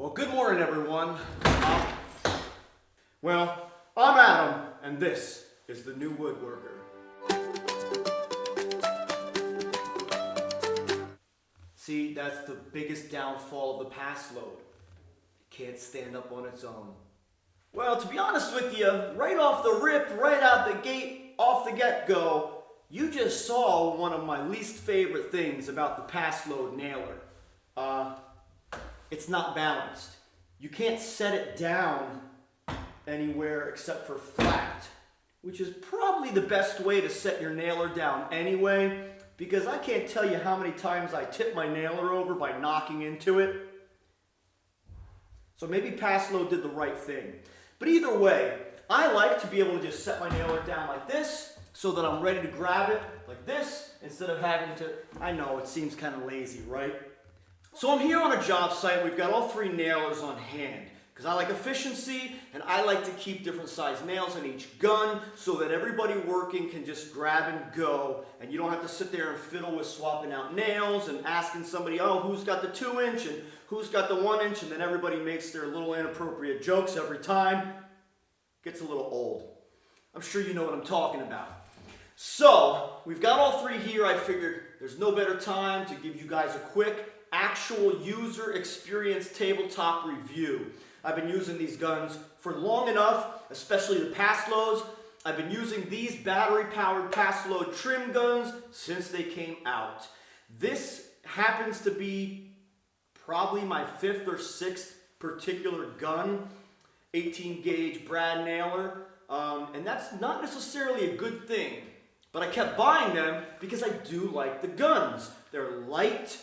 Well, good morning, everyone. I'm Adam, and this is the New Woodworker. See, that's the biggest downfall of the Paslode. It can't stand up on its own. Well, to be honest with you, right off the rip, right out the gate, off the get-go, you just saw one of my least favorite things about the Paslode nailer. It's not balanced. You can't set it down anywhere except for flat, which is probably the best way to set your nailer down anyway, because I can't tell you how many times I tip my nailer over by knocking into it. So maybe Paslode did the right thing. But either way, I like to be able to just set my nailer down like this so that I'm ready to grab it like this instead of having to, I know it seems kind of lazy, right? So I'm here on a job site. We've got all three nailers on hand because I like efficiency and I like to keep different size nails in each gun so that everybody working can just grab and go, and you don't have to sit there and fiddle with swapping out nails and asking somebody, oh, who's got the 2-inch and who's got the 1-inch, and then everybody makes their little inappropriate jokes every time. Gets a little old. I'm sure you know what I'm talking about. So we've got all three here. I figured there's no better time to give you guys a quick actual user experience tabletop review. I've been using these guns for long enough, especially the Paslodes. I've been using these battery-powered Paslode trim guns since they came out. This happens to be probably my 5th or 6th particular gun, 18 gauge brad nailer, and that's not necessarily a good thing, but I kept buying them because I do like the guns. They're light.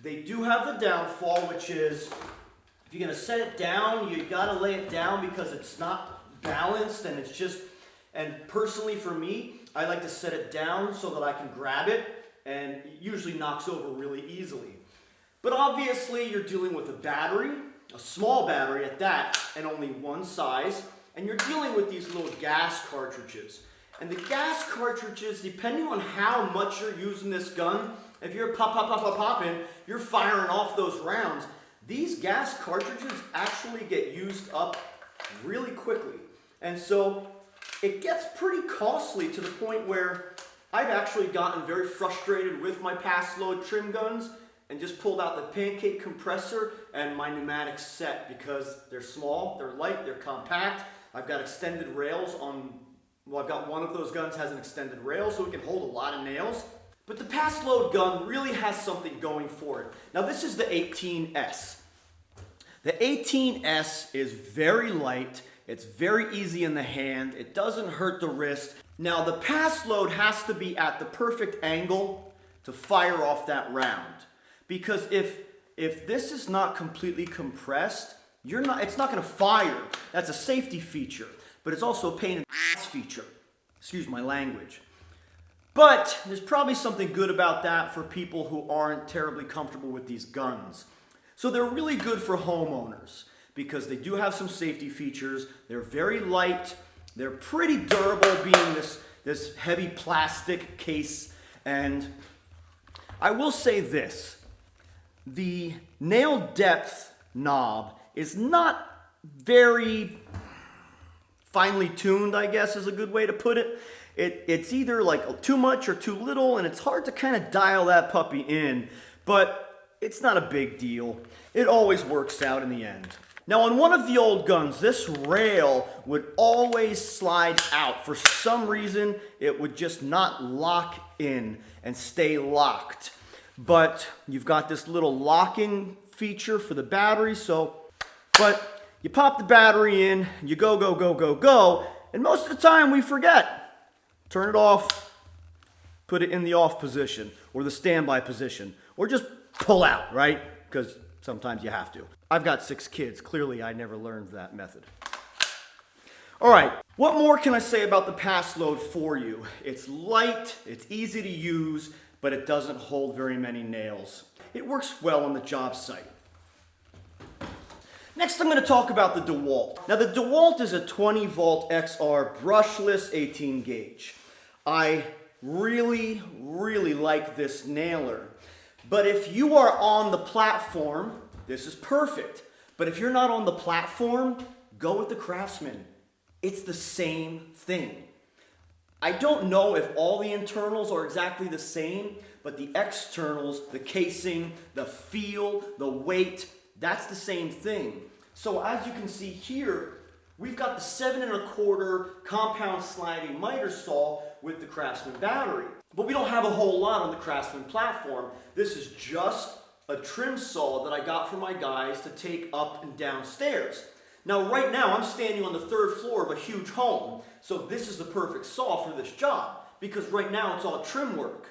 They do have the downfall, which is if you're going to set it down, you got to lay it down because it's not balanced, and it's just, and personally for me, I like to set it down so that I can grab it, and it usually knocks over really easily. But obviously you're dealing with a battery, a small battery at that, and only one size, and you're dealing with these little gas cartridges. And the gas cartridges, depending on how much you're using this gun, if you're popping, you're firing off those rounds. These gas cartridges actually get used up really quickly. And so it gets pretty costly to the point where I've actually gotten very frustrated with my Paslode trim guns and just pulled out the pancake compressor and my pneumatic set because they're small, they're light, they're compact. I've got extended rails on, well, I've got one of those guns has an extended rail so it can hold a lot of nails. But the Paslode gun really has something going for it. Now this is the 18S. The 18S is very light, it's very easy in the hand, it doesn't hurt the wrist. Now the Paslode has to be at the perfect angle to fire off that round. Because if this is not completely compressed, it's not gonna fire. That's a safety feature, but it's also a pain in the ass feature. Excuse my language. But there's probably something good about that for people who aren't terribly comfortable with these guns. So they're really good for homeowners because they do have some safety features. They're very light. They're pretty durable being this heavy plastic case. And I will say this, the nail depth knob is not very finely tuned, I guess is a good way to put it. It's either like too much or too little, and it's hard to kind of dial that puppy in, but it's not a big deal. It always works out in the end. Now on one of the old guns, this rail would always slide out. For some reason, it would just not lock in and stay locked. But you've got this little locking feature for the battery, but you pop the battery in, you go, and most of the time we forget. Turn it off, put it in the off position or the standby position, or just pull out, right? Because sometimes you have to. I've got 6 kids. Clearly, I never learned that method. All right, what more can I say about the Paslode for you? It's light, it's easy to use, but it doesn't hold very many nails. It works well on the job site. Next, I'm going to talk about the Dewalt. Now, the Dewalt is a 20 volt XR brushless 18 gauge. I really like this nailer. But if you are on the platform, this is perfect. But if you're not on the platform, go with the Craftsman. It's the same thing. I don't know if all the internals are exactly the same, but the externals, the casing, the feel, the weight, that's the same thing. So as you can see here, we've got the 7 1/4 compound sliding miter saw with the Craftsman battery. But we don't have a whole lot on the Craftsman platform. This is just a trim saw that I got for my guys to take up and downstairs. Now right now I'm standing on the 3rd floor of a huge home, so this is the perfect saw for this job because right now it's all trim work.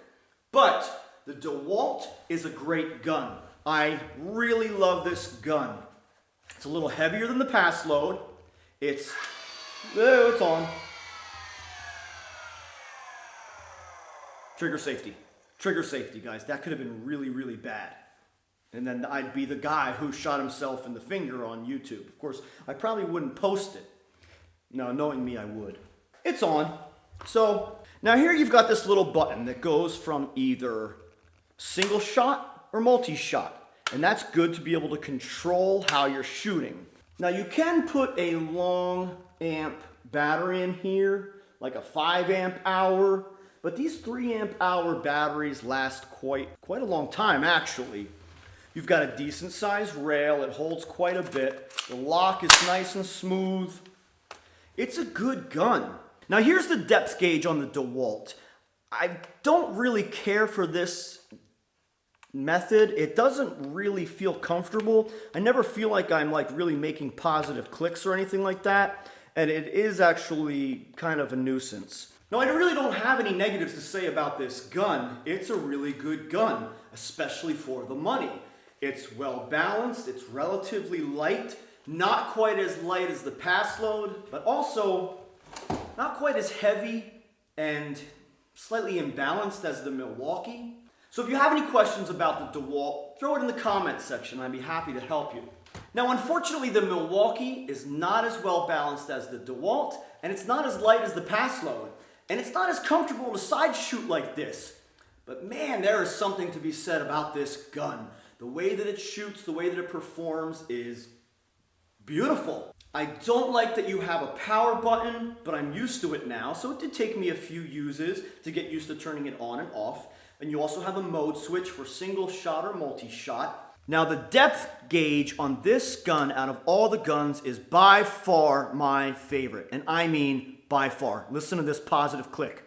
But the Dewalt is a great gun. I really love this gun. It's a little heavier than the Paslode. It's on. Trigger safety, guys. That could have been really, really bad. And then I'd be the guy who shot himself in the finger on YouTube. Of course, I probably wouldn't post it. Now, knowing me, I would. It's on. So, now here you've got this little button that goes from either single shot or multi-shot. And that's good to be able to control how you're shooting. Now, you can put a long amp battery in here, like a 5 amp hour. But these 3 amp hour batteries last quite a long time, actually. You've got a decent sized rail, it holds quite a bit. The lock is nice and smooth. It's a good gun. Now here's the depth gauge on the Dewalt. I don't really care for this method. It doesn't really feel comfortable. I never feel like I'm really making positive clicks or anything like that. And it is actually kind of a nuisance. Now, I really don't have any negatives to say about this gun. It's a really good gun, especially for the money. It's well balanced, it's relatively light, not quite as light as the Paslode, but also not quite as heavy and slightly imbalanced as the Milwaukee. So if you have any questions about the Dewalt, throw it in the comments section. I'd be happy to help you. Now, unfortunately, the Milwaukee is not as well balanced as the Dewalt, and it's not as light as the Paslode. And it's not as comfortable to side shoot like this. But man, there is something to be said about this gun. The way that it shoots, the way that it performs is beautiful. I don't like that you have a power button, but I'm used to it now. So it did take me a few uses to get used to turning it on and off. And you also have a mode switch for single shot or multi-shot. Now the depth gauge on this gun out of all the guns is by far my favorite. And I mean by far. Listen to this positive click.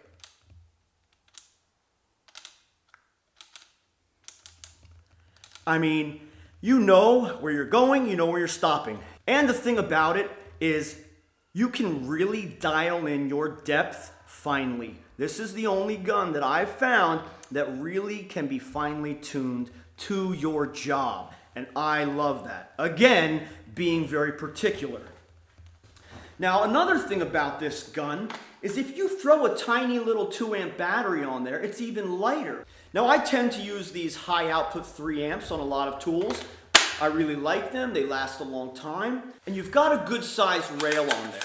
I mean, you know where you're going, you know where you're stopping. And the thing about it is you can really dial in your depth finely. This is the only gun that I've found that really can be finely tuned to your job. And I love that. Again, being very particular. Now, another thing about this gun is if you throw a tiny little 2 amp battery on there, it's even lighter. Now, I tend to use these high output 3 amps on a lot of tools. I really like them. They last a long time. And you've got a good sized rail on there.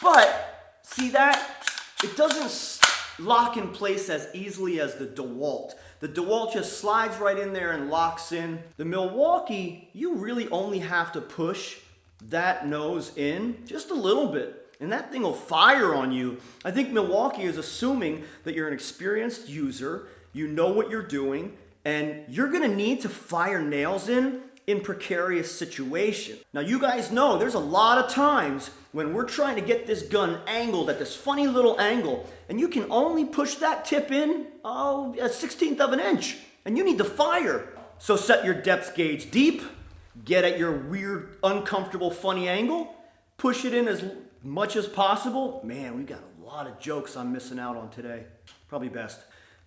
But, see that? It doesn't lock in place as easily as the Dewalt. The Dewalt just slides right in there and locks in. The Milwaukee, you really only have to push that nose in just a little bit, and that thing will fire on you. I think Milwaukee is assuming that you're an experienced user, you know what you're doing, and you're gonna need to fire nails in precarious situations. Now you guys know there's a lot of times when we're trying to get this gun angled at this funny little angle, and you can only push that tip in, a 1/16 of an inch, and you need to fire. So set your depth gauge deep, get at your weird, uncomfortable, funny angle, push it in as much as possible. Man, we got a lot of jokes I'm missing out on today. Probably best.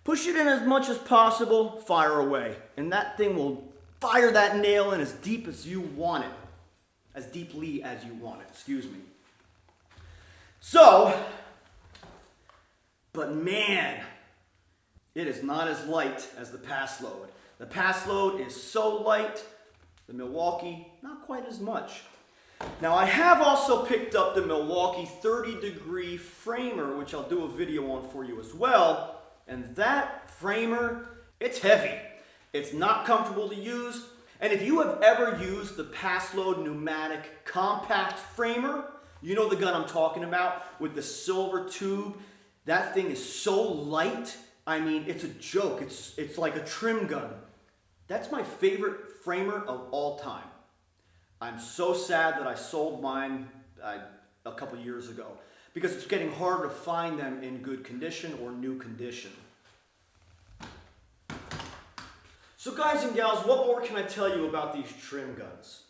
Push it in as much as possible, fire away. And that thing will fire that nail in as deep as you want it. As deeply as you want it, excuse me. So, but man, it is not as light as the Paslode. The Paslode is so light, the Milwaukee, not quite as much. Now I have also picked up the Milwaukee 30-degree framer, which I'll do a video on for you as well. And that framer, it's heavy. It's not comfortable to use. And if you have ever used the Paslode pneumatic compact framer, you know the gun I'm talking about with the silver tube. That thing is so light. I mean, it's a joke. It's like a trim gun. That's my favorite framer of all time. I'm so sad that I sold mine a couple years ago because it's getting harder to find them in good condition or new condition. So guys and gals, what more can I tell you about these trim guns?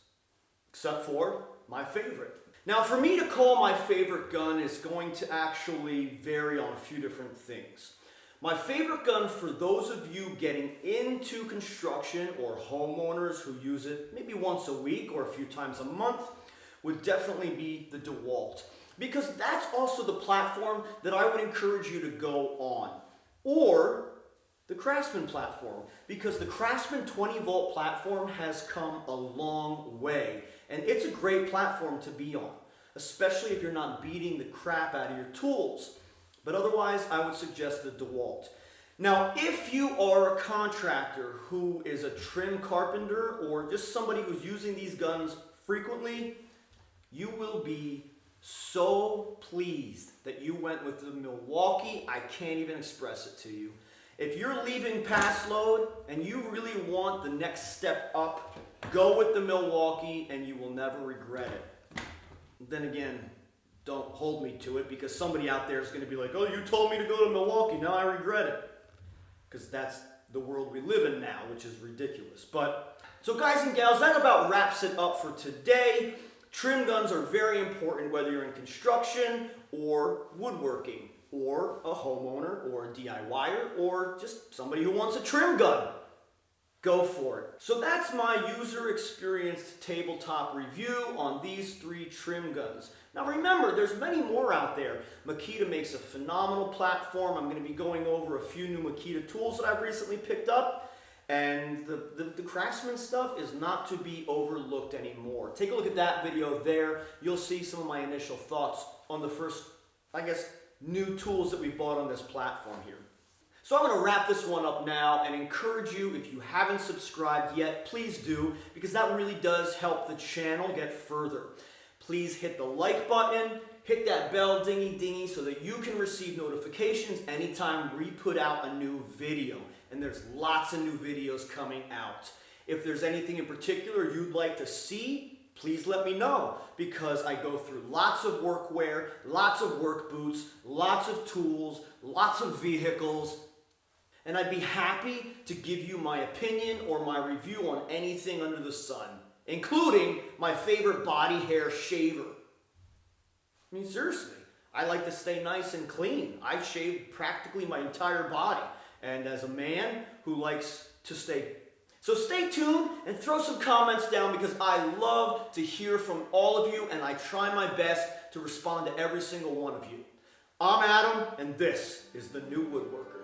Except for my favorite. Now for me to call my favorite gun is going to actually vary on a few different things. My favorite gun for those of you getting into construction or homeowners who use it maybe once a week or a few times a month would definitely be the Dewalt. Because that's also the platform that I would encourage you to go on. Or the Craftsman platform, because the Craftsman 20-volt platform has come a long way, and it's a great platform to be on, especially if you're not beating the crap out of your tools. But otherwise, I would suggest the Dewalt. Now, if you are a contractor who is a trim carpenter or just somebody who's using these guns frequently, you will be so pleased that you went with the Milwaukee. I can't even express it to you. If you're leaving Paslode and you really want the next step up, go with the Milwaukee and you will never regret it. Then again, don't hold me to it because somebody out there is going to be like, oh, you told me to go to Milwaukee, now I regret it. Because that's the world we live in now, which is ridiculous. But so guys and gals, that about wraps it up for today. Trim guns are very important whether you're in construction or woodworking, or a homeowner, or a DIYer, or just somebody who wants a trim gun. Go for it. So that's my user experienced tabletop review on these 3 trim guns. Now remember, there's many more out there. Makita makes a phenomenal platform. I'm going to be going over a few new Makita tools that I've recently picked up. And the Craftsman stuff is not to be overlooked anymore. Take a look at that video there. You'll see some of my initial thoughts on the first, I guess, new tools that we bought on this platform here. So I'm going to wrap this one up now and encourage you, if you haven't subscribed yet, please do, because that really does help the channel get further. Please hit the like button, hit that bell dingy dingy so that you can receive notifications anytime we put out a new video. And there's lots of new videos coming out. If there's anything in particular you'd like to see, please let me know, because I go through lots of workwear, lots of work boots, lots of tools, lots of vehicles, and I'd be happy to give you my opinion or my review on anything under the sun, including my favorite body hair shaver. I mean, seriously, I like to stay nice and clean. I shave practically my entire body, and as a man who likes to stay. So stay tuned and throw some comments down because I love to hear from all of you and I try my best to respond to every single one of you. I'm Adam and this is The New Woodworker.